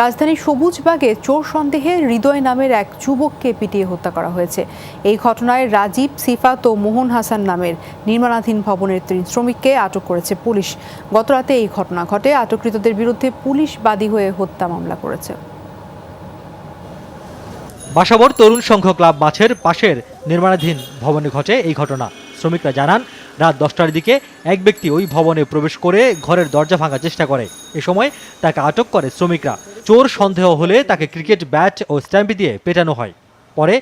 রাজধানীর সবুজবাগে চোর সন্দেহে হৃদয় নামের এক যুবককে পিটিয়ে হত্যা করা হয়েছে। এই ঘটনায় রাজীব, সিফাত ও মোহন হাসান নামের নির্মাণাধীন ভবনের 3 শ্রমিককে আটক করেছে পুলিশ। গতরাতে এই ঘটনা ঘটে। আটককৃতদের বিরুদ্ধে পুলিশ বাদী হয়ে হত্যা মামলা করেছে। বাসাবর তরুণ সংঘ ক্লাব মাছের পাশের নির্মাণাধীন ভবনে ঘটে এই ঘটনা। শ্রমিকরা জানান, রাত 10টার দিকে এক ব্যক্তি ওই ভবনে প্রবেশ করে ঘরের দরজা ভাঙার চেষ্টা করে। এ সময় তাকে আটক করে শ্রমিকরা। চোর সন্দেহ হলে তাকে ক্রিকেট ব্যাট ও স্ট্যাম্প দিয়ে পেটানো হয়। পরে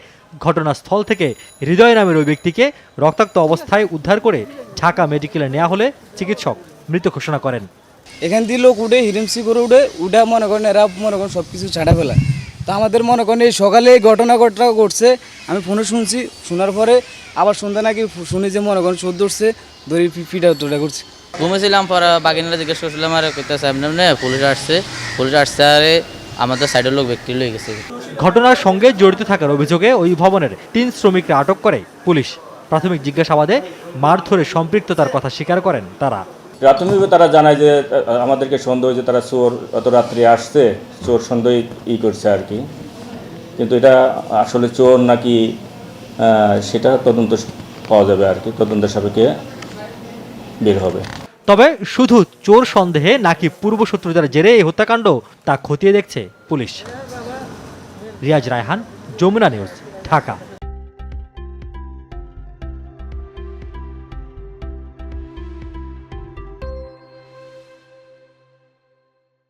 ঘটনাস্থল থেকে হৃদয় নামের ওই ব্যক্তিকে রক্তাক্ত অবস্থায় উদ্ধার করে ঢাকা মেডিকেলে নেওয়া হলে চিকিৎসক মৃত ঘোষণা করেন। এখান দিয়ে লোক উঠে হিরিমসি করে উঠে মনে করেন এরা মনে করেন সব কিছু ছাড়া ফেলা। তা আমাদের মনে করেন এই সকালে এই ঘটনা ঘটছে, আমি ফোনে শুনছি, শোনার পরে আবার সন্ধ্যা নাকি শুনি যে মনে করেন চোর ধরছে, ধরে পিটা করছে। ঘুমেছিলাম, পরে বাগিনারা জিজ্ঞেস করছিলাম আর কইতেছে এমনি পুলিশ আসছে আর আমাদের সাইডের লোক ব্যক্তি লয়ে গেছে। ঘটনার সঙ্গে জড়িত থাকার অভিযোগে ওই ভবনের 3 শ্রমিককে আটক করে পুলিশ। প্রাথমিক জিজ্ঞাসাবাদে মারধরে সম্পৃক্ততার কথা স্বীকার করেন তারা। প্রাথমিকভাবে তারা জানায় যে আমাদেরকে সন্দেহ যে তারা চোর অত রাত্রে আসছে, চোর সন্দেহ করছে আর কি। কিন্তু এটা আসলে চোর নাকি সেটা তদন্ত পাওয়া যাবে আর কি, তদন্তের সাপেক্ষে বের হবে। তবে শুধু চোর সন্দেহে নাকি পূর্বশত্রুতার জেরে এই হত্যাকাণ্ড তা খতিয়ে দেখছে পুলিশ। রিয়াজ রায়হান, যমুনা নিউজ, ঢাকা।